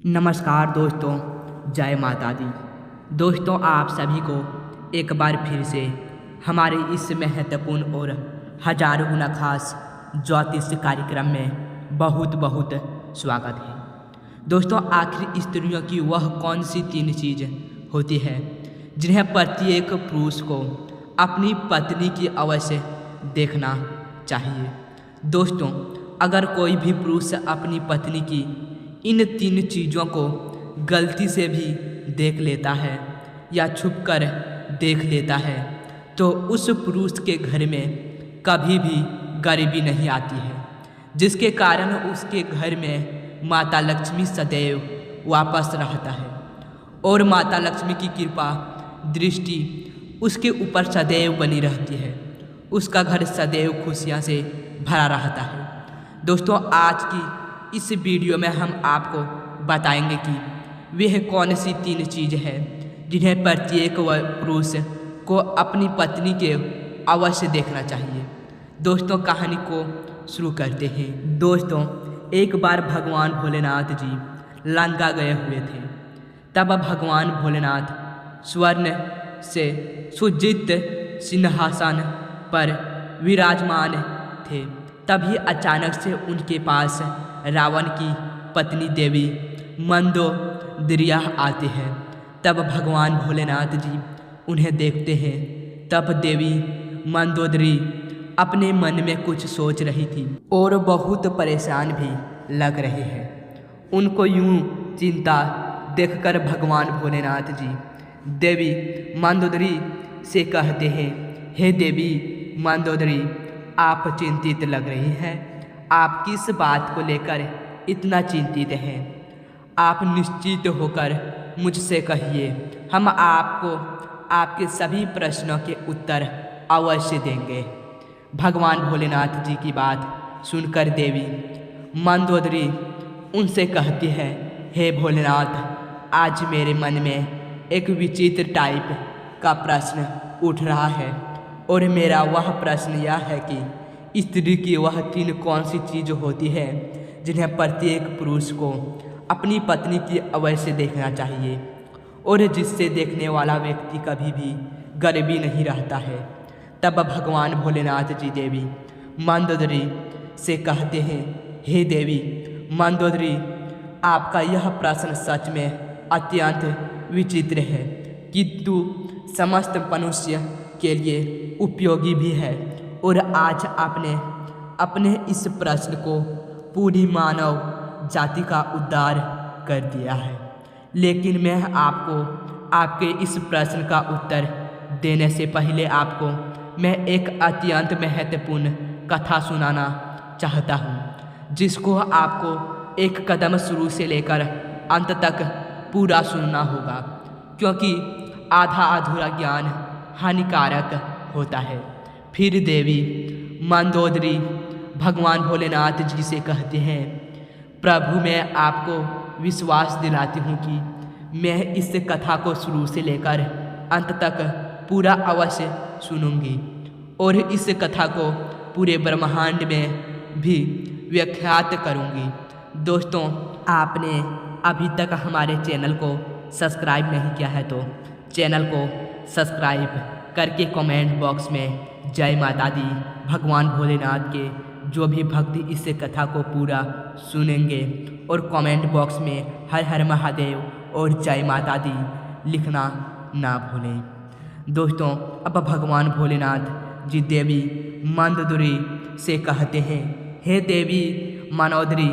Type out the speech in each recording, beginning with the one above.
नमस्कार दोस्तों, जय माता दी। दोस्तों, आप सभी को एक बार फिर से हमारे इस महत्वपूर्ण और हजारों गुना खास ज्योतिष कार्यक्रम में बहुत बहुत स्वागत है। दोस्तों, आखिर स्त्रियों की वह कौन सी 3 चीज़ होती है जिन्हें प्रत्येक पुरुष को अपनी पत्नी की अवश्य देखना चाहिए। दोस्तों, अगर कोई भी पुरुष अपनी पत्नी की इन 3 चीज़ों को गलती से भी देख लेता है या छुपकर देख लेता है तो उस पुरुष के घर में कभी भी गरीबी नहीं आती है, जिसके कारण उसके घर में माता लक्ष्मी सदैव वापस रहता है और माता लक्ष्मी की कृपा दृष्टि उसके ऊपर सदैव बनी रहती है। उसका घर सदैव खुशियाँ से भरा रहता है। दोस्तों, आज की इस वीडियो में हम आपको बताएंगे कि वह कौन सी 3 चीज़ है जिन्हें प्रत्येक पुरुष को अपनी पत्नी के अवश्य देखना चाहिए। दोस्तों, कहानी को शुरू करते हैं। दोस्तों, एक बार भगवान भोलेनाथ जी लंका गए हुए थे। तब भगवान भोलेनाथ स्वर्ण से सुसज्जित सिंहासन पर विराजमान थे। तभी अचानक से उनके पास रावण की पत्नी देवी मंदोदरिया आती है। तब भगवान भोलेनाथ जी उन्हें देखते हैं। तब देवी मंदोदरी अपने मन में कुछ सोच रही थी और बहुत परेशान भी लग रही है। उनको यूं चिंता देखकर भगवान भोलेनाथ जी देवी मंदोदरी से कहते हैं, हे देवी मंदोदरी, आप चिंतित लग रही हैं। आप किस बात को लेकर इतना चिंतित हैं? आप निश्चित होकर मुझसे कहिए, हम आपको आपके सभी प्रश्नों के उत्तर अवश्य देंगे। भगवान भोलेनाथ जी की बात सुनकर देवी मंदोदरी उनसे कहती है, हे भोलेनाथ, आज मेरे मन में एक विचित्र टाइप का प्रश्न उठ रहा है और मेरा वह प्रश्न यह है कि स्त्री की वह 3 कौन सी चीज़ होती है जिन्हें प्रत्येक पुरुष को अपनी पत्नी की अवश्य देखना चाहिए और जिससे देखने वाला व्यक्ति कभी भी गरीबी नहीं रहता है। तब भगवान भोलेनाथ जी देवी मंदोदरी से कहते हैं, हे देवी मंदोदरी, आपका यह प्रश्न सच में अत्यंत विचित्र है किंतु समस्त मनुष्य के लिए उपयोगी भी है और आज आपने अपने इस प्रश्न को पूरी मानव जाति का उद्धार कर दिया है। लेकिन मैं आपको आपके इस प्रश्न का उत्तर देने से पहले आपको मैं एक अत्यंत महत्वपूर्ण कथा सुनाना चाहता हूँ, जिसको आपको एक कदम शुरू से लेकर अंत तक पूरा सुनना होगा, क्योंकि आधा अधूरा ज्ञान हानिकारक होता है। फिर देवी मंदोदरी भगवान भोलेनाथ जी से कहते हैं, प्रभु, मैं आपको विश्वास दिलाती हूँ कि मैं इस कथा को शुरू से लेकर अंत तक पूरा अवश्य सुनूंगी और इस कथा को पूरे ब्रह्मांड में भी व्याख्यात करूंगी। दोस्तों, आपने अभी तक हमारे चैनल को सब्सक्राइब नहीं किया है तो चैनल को सब्सक्राइब करके कमेंट बॉक्स में जय माता दी भगवान भोलेनाथ के जो भी भक्ति इस कथा को पूरा सुनेंगे और कमेंट बॉक्स में हर हर महादेव और जय माता दी लिखना ना भूलें। दोस्तों, अब भगवान भोलेनाथ जी देवी मंदोदरी से कहते हैं, हे देवी मंदोदरी,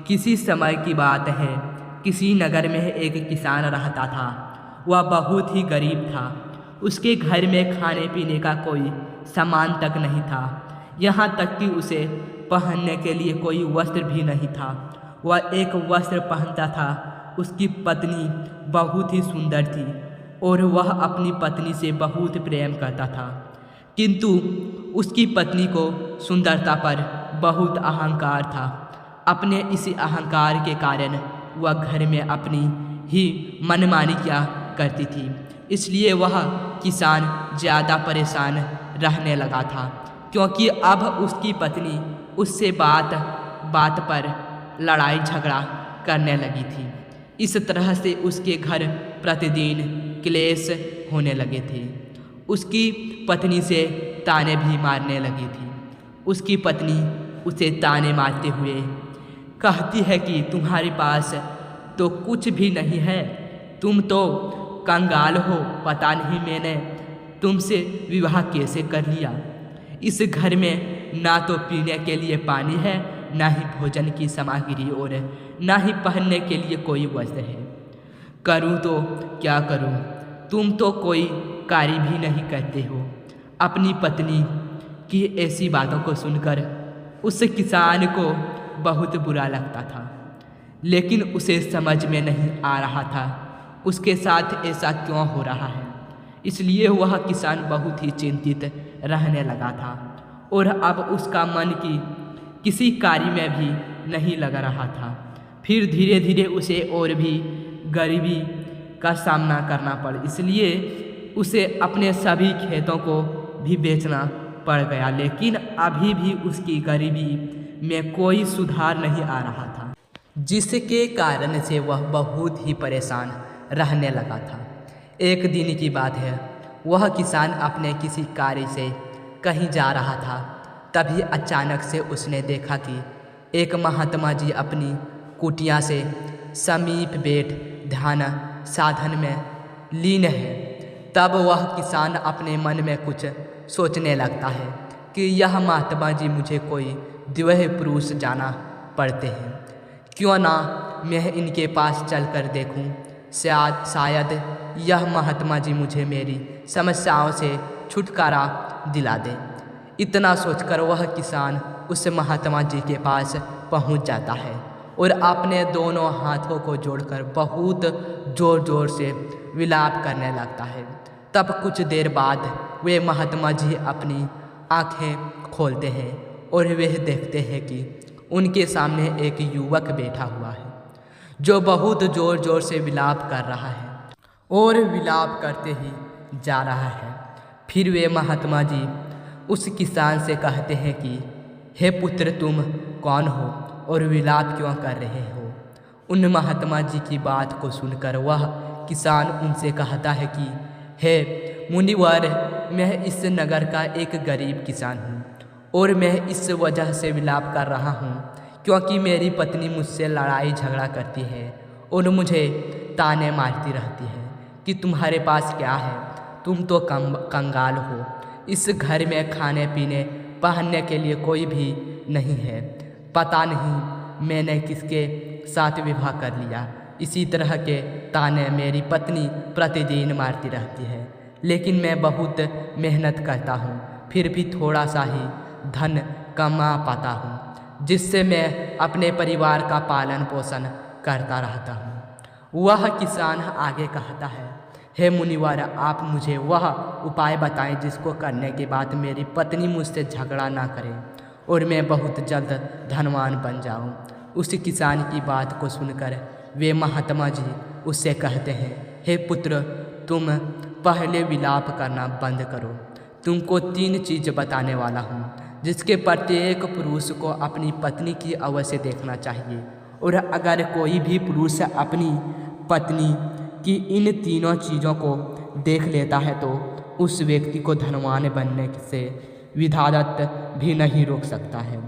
किसी समय की बात है, किसी नगर में एक किसान रहता था। वह बहुत ही गरीब था। उसके घर में खाने पीने का कोई सामान तक नहीं था, यहाँ तक कि उसे पहनने के लिए कोई वस्त्र भी नहीं था। वह एक वस्त्र पहनता था। उसकी पत्नी बहुत ही सुंदर थी और वह अपनी पत्नी से बहुत प्रेम करता था, किंतु उसकी पत्नी को सुंदरता पर बहुत अहंकार था। अपने इसी अहंकार के कारण वह घर में अपनी ही मनमानी किया करती थी। इसलिए वह किसान ज़्यादा परेशान रहने लगा था, क्योंकि अब उसकी पत्नी उससे बात बात पर लड़ाई झगड़ा करने लगी थी। इस तरह से उसके घर प्रतिदिन क्लेश होने लगे थे। उसकी पत्नी से ताने भी मारने लगी थी। उसकी पत्नी उसे ताने मारते हुए कहती है कि तुम्हारे पास तो कुछ भी नहीं है, तुम तो कंगाल हो, पता नहीं मैंने तुमसे विवाह कैसे कर लिया। इस घर में ना तो पीने के लिए पानी है, ना ही भोजन की सामग्री और ना ही पहनने के लिए कोई वस्त्र है। करूं तो क्या करूं, तुम तो कोई कार्य भी नहीं करते हो। अपनी पत्नी की ऐसी बातों को सुनकर उस किसान को बहुत बुरा लगता था, लेकिन उसे समझ में नहीं आ रहा था उसके साथ ऐसा क्यों हो रहा है। इसलिए वह किसान बहुत ही चिंतित रहने लगा था और अब उसका मन की किसी कार्य में भी नहीं लग रहा था। फिर धीरे धीरे उसे और भी गरीबी का सामना करना पड़ा, इसलिए उसे अपने सभी खेतों को भी बेचना पड़ गया। लेकिन अभी भी उसकी गरीबी में कोई सुधार नहीं आ रहा था, जिसके कारण से वह बहुत ही परेशान रहने लगा था। एक दिन की बात है, वह किसान अपने किसी कार्य से कहीं जा रहा था। तभी अचानक से उसने देखा कि एक महात्मा जी अपनी कुटिया से समीप बैठ ध्यान साधन में लीन है। तब वह किसान अपने मन में कुछ सोचने लगता है कि यह महात्मा जी मुझे कोई द्विह पुरुष जाना पड़ते हैं, क्यों ना मैं इनके पास चलकर देखूं, शायद यह महात्मा जी मुझे मेरी समस्याओं से छुटकारा दिला दें। इतना सोचकर वह किसान उस महात्मा जी के पास पहुंच जाता है और अपने दोनों हाथों को जोड़कर बहुत ज़ोर ज़ोर से विलाप करने लगता है। तब कुछ देर बाद वे महात्मा जी अपनी आंखें खोलते हैं और वे देखते हैं कि उनके सामने एक युवक बैठा हुआ है जो बहुत ज़ोर ज़ोर से विलाप कर रहा है और विलाप करते ही जा रहा है। फिर वे महात्मा जी उस किसान से कहते हैं कि हे पुत्र, तुम कौन हो और विलाप क्यों कर रहे हो। उन महात्मा जी की बात को सुनकर वह किसान उनसे कहता है कि हे मुनिवर, मैं इस नगर का एक गरीब किसान हूँ और मैं इस वजह से विलाप कर रहा हूँ क्योंकि मेरी पत्नी मुझसे लड़ाई झगड़ा करती है और मुझे ताने मारती रहती है कि तुम्हारे पास क्या है, तुम तो कंगाल हो। इस घर में खाने पीने पहनने के लिए कोई भी नहीं है। पता नहीं मैंने किसके साथ विवाह कर लिया। इसी तरह के ताने मेरी पत्नी प्रतिदिन मारती रहती है, लेकिन मैं बहुत मेहनत करता हूँ, फिर भी थोड़ा सा ही धन कमा पाता हूँ, जिससे मैं अपने परिवार का पालन पोषण करता रहता हूँ। वह किसान आगे कहता है, हे मुनिवर, आप मुझे वह उपाय बताएं जिसको करने के बाद मेरी पत्नी मुझसे झगड़ा ना करे और मैं बहुत जल्द धनवान बन जाऊं। उस किसान की बात को सुनकर वे महात्मा जी उससे कहते हैं, हे पुत्र, तुम पहले विलाप करना बंद करो। तुमको 3 चीज़ बताने वाला हूँ जिसके प्रत्येक पुरुष को अपनी पत्नी की अवश्य देखना चाहिए, और अगर कोई भी पुरुष अपनी पत्नी कि इन तीनों चीज़ों को देख लेता है तो उस व्यक्ति को धनवान बनने से विधाता भी नहीं रोक सकता है।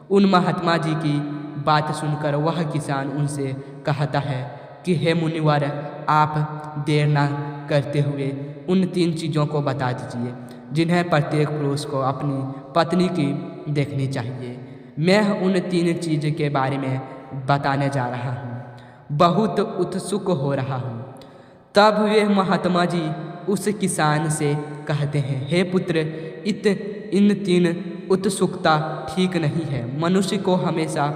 उन महात्मा जी की बात सुनकर वह किसान उनसे कहता है कि हे मुनिवर, आप देर न करते हुए उन 3 चीज़ों को बता दीजिए जिन्हें प्रत्येक पुरुष को अपनी पत्नी की देखनी चाहिए। मैं उन 3 चीज़ के बारे में बताने जा रहा हूँ, बहुत उत्सुक हो रहा हूँ। तब वे महात्मा जी उस किसान से कहते हैं, हे पुत्र, इन 3 उत्सुकता ठीक नहीं है। मनुष्य को हमेशा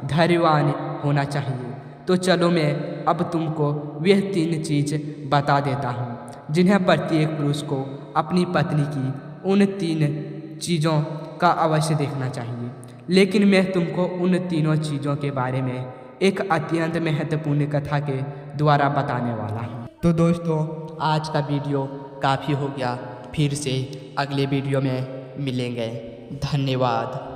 धैर्यवान होना चाहिए। तो चलो मैं अब तुमको वह 3 चीज़ बता देता हूँ जिन्हें प्रत्येक पुरुष को अपनी पत्नी की उन 3 चीज़ों का अवश्य देखना चाहिए। लेकिन मैं तुमको उन तीनों चीज़ों के बारे में एक अत्यंत महत्वपूर्ण कथा के द्वारा बताने वाला हूँ। तो दोस्तों, आज का वीडियो काफ़ी हो गया, फिर से अगले वीडियो में मिलेंगे। धन्यवाद।